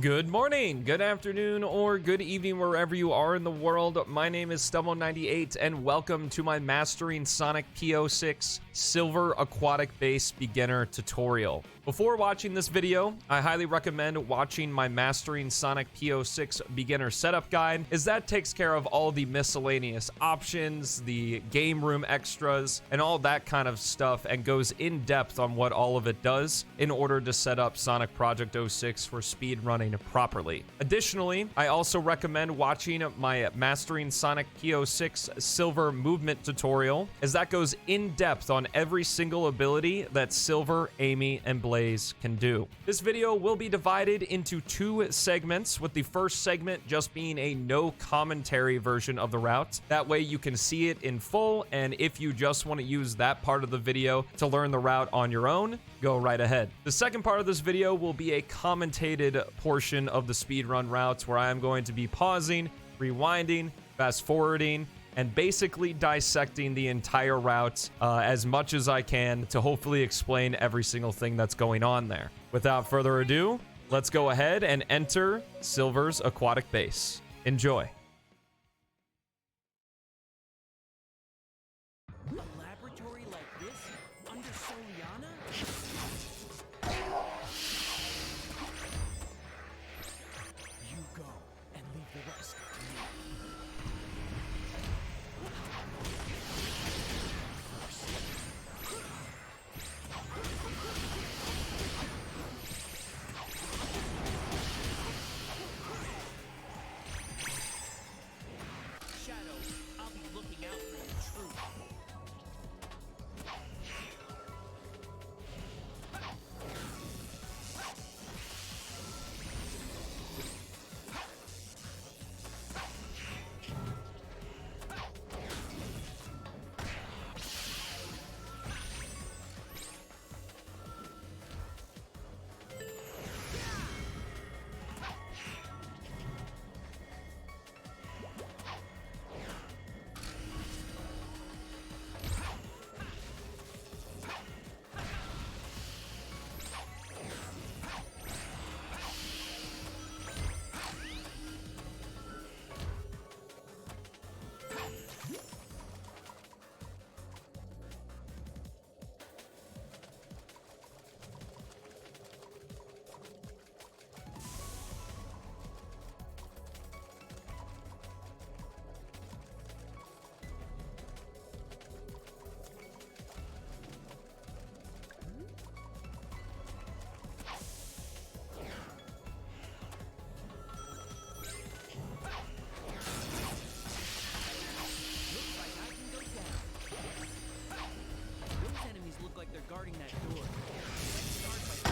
Good morning, good afternoon, or good evening wherever you are in the world. My name is Stubbo98 and welcome to my Mastering Sonic P06 Silver Aquatic Base Beginner tutorial. Before watching this video, I highly recommend watching my Mastering Sonic P06 Beginner Setup Guide, as that takes care of all the miscellaneous options, the game room extras, and all that kind of stuff, and goes in depth on what all of it does in order to set up Sonic Project 06 for speedrunning properly. Additionally, I also recommend watching my Mastering Sonic P06 Silver Movement tutorial, as that goes in depth on every single ability that Silver, Amy, and Blaze can do. This video will be divided into two segments, with the first segment just being a no commentary version of the route. That way you can see it in full, and if you just want to use that part of the video to learn the route on your own, go right ahead. The second part of this video will be a commentated portion of the speedrun routes, where I am going to be pausing, rewinding, fast forwarding, and basically dissecting the entire route as much as I can to hopefully explain every single thing that's going on there. Without further ado, let's go ahead and enter Silver's Aquatic Base. Enjoy. A laboratory like this under Soliana? You go and leave the rest to me. Shadow, I'll be looking out for your truth. Those enemies look like they're guarding that door. Let's start by...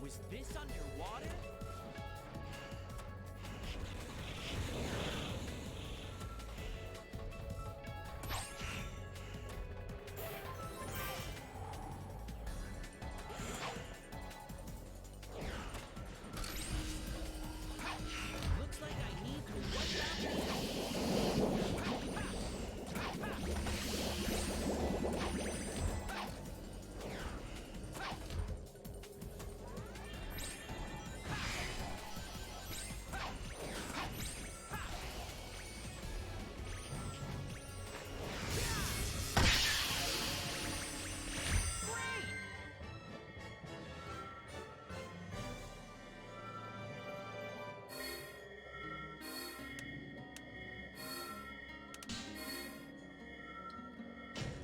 Was this underwater? Looks like I need to watch out.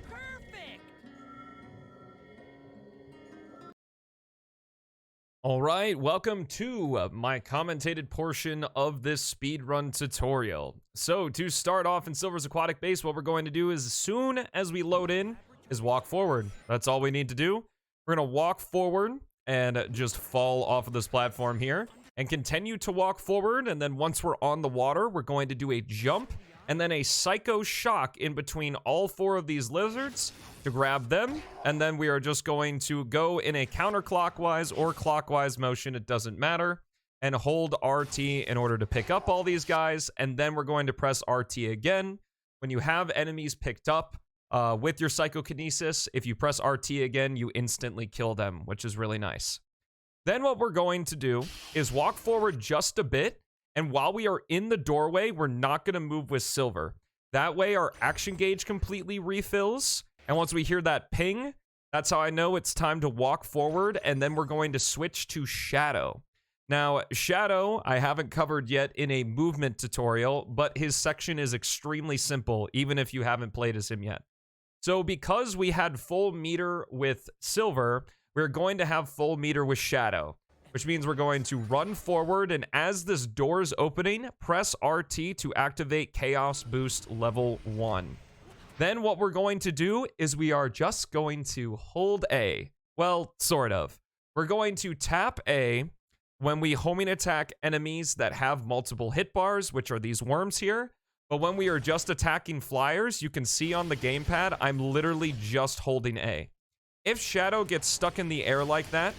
Perfect! All right, welcome to my commentated portion of this speedrun tutorial. So to start off in Silver's Aquatic Base, what we're going to do is, as soon as we load in, is walk forward. That's all we need to do. We're gonna walk forward and just fall off of this platform here. and continue to walk forward. And then once we're on the water, we're going to do a jump and then a Psycho Shock in between all 4 of these lizards to grab them. And then we are just going to go in a counterclockwise or clockwise motion, it doesn't matter, and hold RT in order to pick up all these guys. And then we're going to press RT again. When you have enemies picked up with your psychokinesis, if you press RT again, you instantly kill them, which is really nice. Then what we're going to do is walk forward just a bit, and while we are in the doorway, we're not going to move with Silver. That way our action gauge completely refills, and once we hear that ping, that's how I know it's time to walk forward, and then we're going to switch to Shadow. Now, Shadow, I haven't covered yet in a movement tutorial, but his section is extremely simple, even if you haven't played as him yet. So because we had full meter with Silver, we're going to have full meter with Shadow, which means we're going to run forward, and as this door is opening, press RT to activate Chaos Boost level 1. Then what we're going to do is we are just going to hold A. Well, sort of. We're going to tap A when we homing attack enemies that have multiple hit bars, which are these worms here. But when we are just attacking flyers, you can see on the gamepad, I'm literally just holding A. If Shadow gets stuck in the air like that,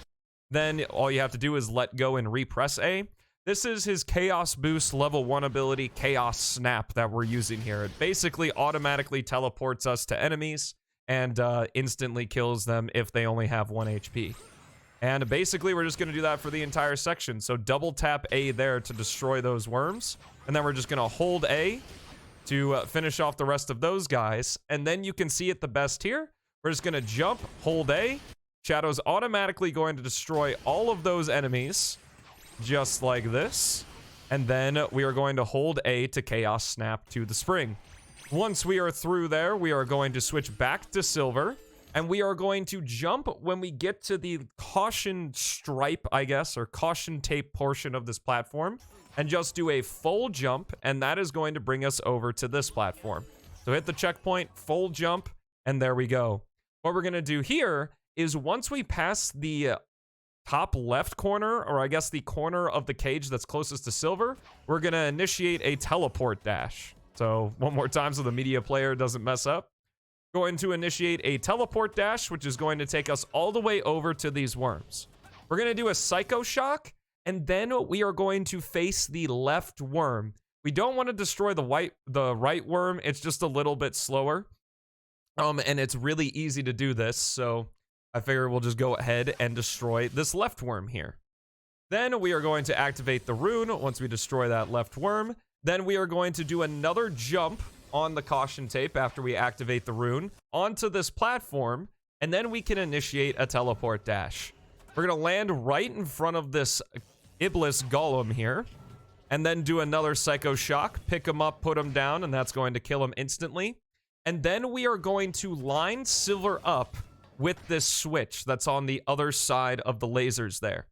then all you have to do is let go and repress A. This is his Chaos Boost level 1 ability, Chaos Snap, that we're using here. It basically automatically teleports us to enemies and instantly kills them if they only have 1 HP. And basically, we're just going to do that for the entire section. So double tap A there to destroy those worms. And then we're just going to hold A to finish off the rest of those guys. And then you can see it the best here. We're just going to jump, hold A. Shadow's automatically going to destroy all of those enemies, just like this. And then we are going to hold A to Chaos Snap to the spring. Once we are through there, we are going to switch back to Silver. And we are going to jump when we get to the caution stripe, I guess, or caution tape portion of this platform. And just do a full jump, and that is going to bring us over to this platform. So hit the checkpoint, full jump, and there we go. What we're going to do here is once we pass the top left corner, or I guess the corner of the cage that's closest to Silver, we're going to initiate a teleport dash. So one more time so the media player doesn't mess up. Going to initiate a teleport dash, which is going to take us all the way over to these worms. We're going to do a Psycho Shock, and then we are going to face the left worm. We don't want to destroy the right worm. It's just a little bit slower. And it's really easy to do this, so I figure we'll just go ahead and destroy this left worm here. Then we are going to activate the rune once we destroy that left worm. Then we are going to do another jump on the caution tape after we activate the rune onto this platform, and then we can initiate a teleport dash. We're going to land right in front of this Iblis Golem here, and then do another Psycho Shock, pick him up, put him down, and that's going to kill him instantly. And then we are going to line Silver up with this switch that's on the other side of the lasers there.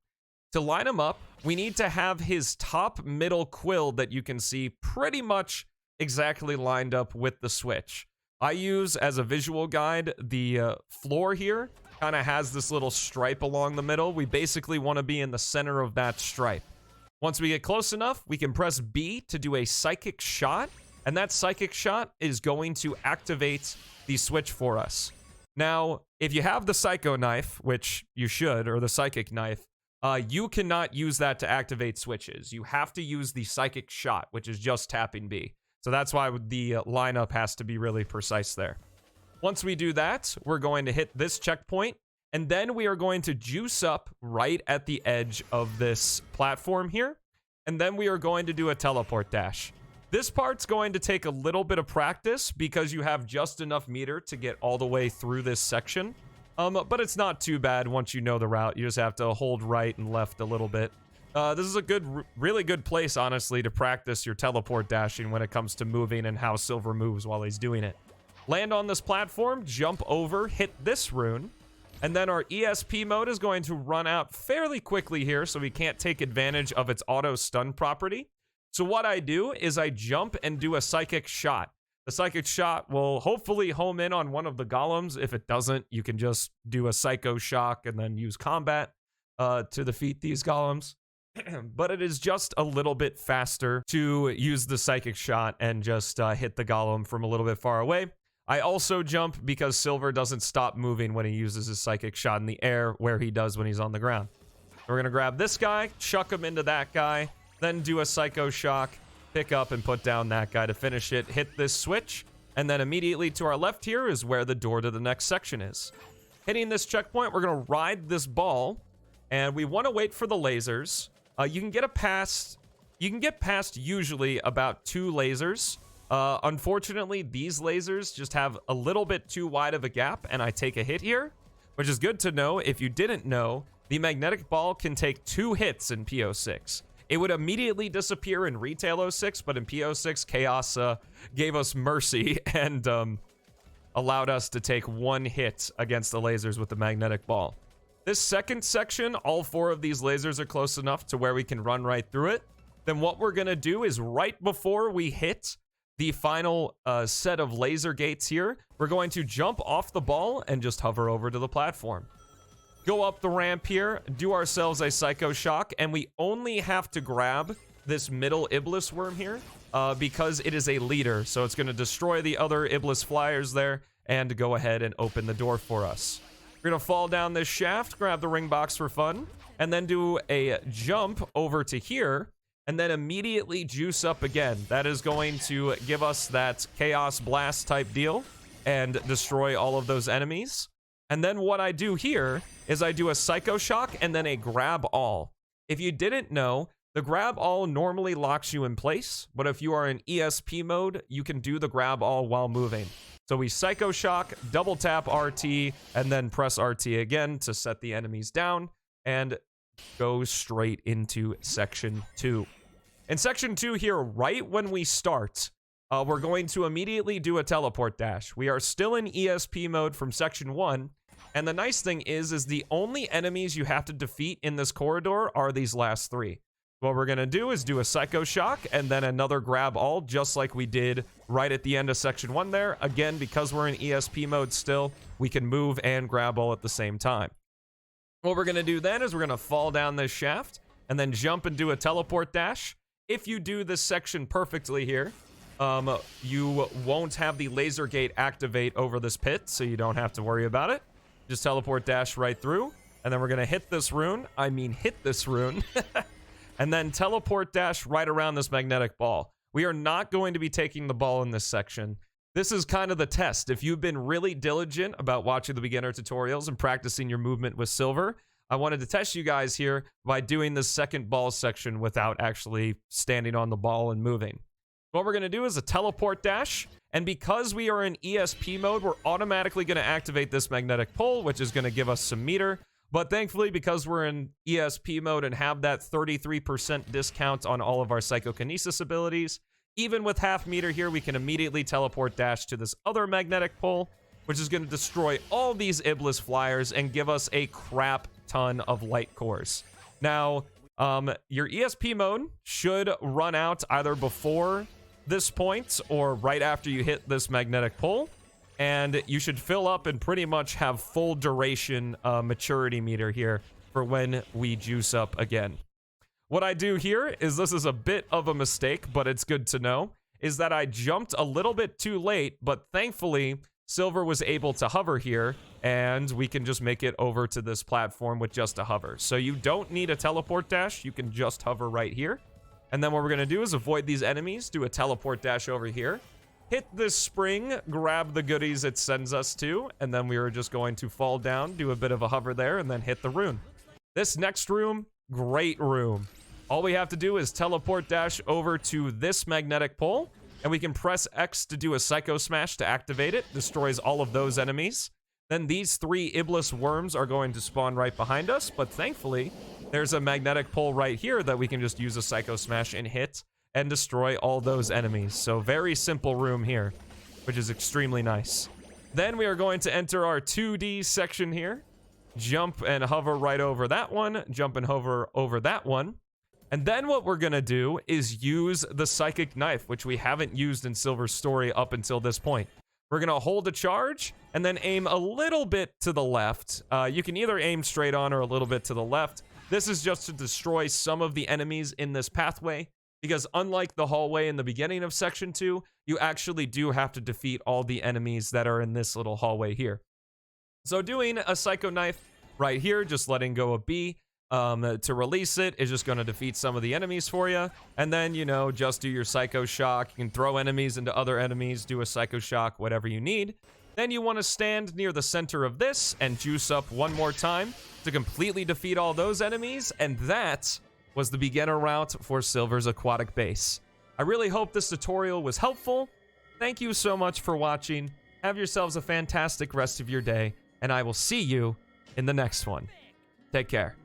To line him up, we need to have his top middle quill that you can see pretty much exactly lined up with the switch. I use as a visual guide the floor here kind of has this little stripe along the middle. We basically want to be in the center of that stripe. Once we get close enough, we can press B to do a psychic shot, and that psychic shot is going to activate the switch for us. Now, if you have the psycho knife, which you should, or the psychic knife, you cannot use that to activate switches. You have to use the psychic shot, which is just tapping B. So that's why the lineup has to be really precise there. Once we do that, we're going to hit this checkpoint, and then we are going to juice up right at the edge of this platform here, and then we are going to do a teleport dash. This part's going to take a little bit of practice because you have just enough meter to get all the way through this section, but it's not too bad once you know the route. You just have to hold right and left a little bit. This is a really good place, honestly, to practice your teleport dashing when it comes to moving and how Silver moves while he's doing it. Land on this platform, jump over, hit this rune, and then our ESP mode is going to run out fairly quickly here, so we can't take advantage of its auto stun property. So what I do is I jump and do a psychic shot. The psychic shot will hopefully home in on one of the golems. If it doesn't, you can just do a psycho shock and then use combat to defeat these golems. but it is just a little bit faster to use the psychic shot and just hit the golem from a little bit far away. I also jump because Silver doesn't stop moving when he uses his psychic shot in the air, where he does when he's on the ground. We're gonna grab this guy, chuck him into that guy, then do a Psycho Shock, pick up and put down that guy to finish it, hit this switch, and then immediately to our left here is where the door to the next section is. Hitting this checkpoint, we're gonna ride this ball, and we want to wait for the lasers. You can get past usually about 2 lasers. Unfortunately, these lasers just have a little bit too wide of a gap, and I take a hit here, which is good to know. If you didn't know, the magnetic ball can take 2 hits in P06. It would immediately disappear in Retail 06, but in P06, Chaos gave us mercy and allowed us to take 1 hit against the lasers with the magnetic ball. This second section, all 4 of these lasers are close enough to where we can run right through it. Then what we're gonna do is right before we hit the final set of laser gates here, we're going to jump off the ball and just hover over to the platform. Go up the ramp here, do ourselves a Psycho Shock, and we only have to grab this middle Iblis worm here because it is a leader, so it's going to destroy the other Iblis flyers there and go ahead and open the door for us. We're going to fall down this shaft, grab the ring box for fun, and then do a jump over to here, and then immediately juice up again. That is going to give us that Chaos Blast type deal and destroy all of those enemies. And then what I do here is I do a Psycho Shock and then a Grab All. If you didn't know, the Grab All normally locks you in place, but if you are in ESP mode, you can do the Grab All while moving. So we Psycho Shock, double tap RT, and then press RT again to set the enemies down, and go straight into Section 2. In Section 2 here, right when we start, we're going to immediately do a teleport dash. We are still in ESP mode from Section 1, and the nice thing is the only enemies you have to defeat in this corridor are these last 3. What we're going to do is do a Psycho Shock and then another Grab All, just like we did right at the end of Section 1 there. Again, because we're in ESP mode still, we can move and Grab All at the same time. What we're going to do then is we're going to fall down this shaft and then jump and do a teleport dash. If you do this section perfectly here, you won't have the laser gate activate over this pit, so you don't have to worry about it. Just teleport dash right through, and then we're gonna hit this rune, and then teleport dash right around this magnetic ball. We are not going to be taking the ball in this section. This is kind of the test. If you've been really diligent about watching the beginner tutorials and practicing your movement with Silver, I wanted to test you guys here by doing this second ball section without actually standing on the ball and moving. What we're going to do is a teleport dash, and because we are in ESP mode, we're automatically going to activate this magnetic pole, which is going to give us some meter. But thankfully, because we're in ESP mode and have that 33% discount on all of our psychokinesis abilities, even with half meter here, we can immediately teleport dash to this other magnetic pole, which is going to destroy all these Iblis flyers and give us a crap ton of light cores. Now, your ESP mode should run out either before this point or right after you hit this magnetic pole, and you should fill up and pretty much have full duration maturity meter here for when we juice up again. What I do here is, this is a bit of a mistake, but it's good to know, is that I jumped a little bit too late, but thankfully Silver was able to hover here, and we can just make it over to this platform with just a hover. So you don't need a teleport dash, you can just hover right here. And then what we're going to do is avoid these enemies, do a teleport dash over here, hit this spring, grab the goodies it sends us to, and then we are just going to fall down, do a bit of a hover there, and then hit the rune. This next room, great room. All we have to do is teleport dash over to this magnetic pole, and we can press X to do a Psycho Smash to activate it, destroys all of those enemies. Then these 3 Iblis worms are going to spawn right behind us, but thankfully, there's a magnetic pole right here that we can just use a Psycho Smash and hit and destroy all those enemies. So very simple room here, which is extremely nice. Then we are going to enter our 2D section here. Jump and hover right over that one, jump and hover over that one. And then what we're gonna do is use the Psychic Knife, which we haven't used in Silver's story up until this point. We're gonna hold a charge and then aim a little bit to the left. You can either aim straight on or a little bit to the left. This is just to destroy some of the enemies in this pathway, because unlike the hallway in the beginning of Section 2, you actually do have to defeat all the enemies that are in this little hallway here. So doing a Psycho Knife right here, just letting go of B to release it, is just going to defeat some of the enemies for you. And then, you know, just do your Psycho Shock. You can throw enemies into other enemies, do a Psycho Shock, whatever you need. Then you want to stand near the center of this and juice up one more time to completely defeat all those enemies. And that was the beginner route for Silver's Aquatic Base. I really hope this tutorial was helpful. Thank you so much for watching. Have yourselves a fantastic rest of your day, and I will see you in the next one. Take care.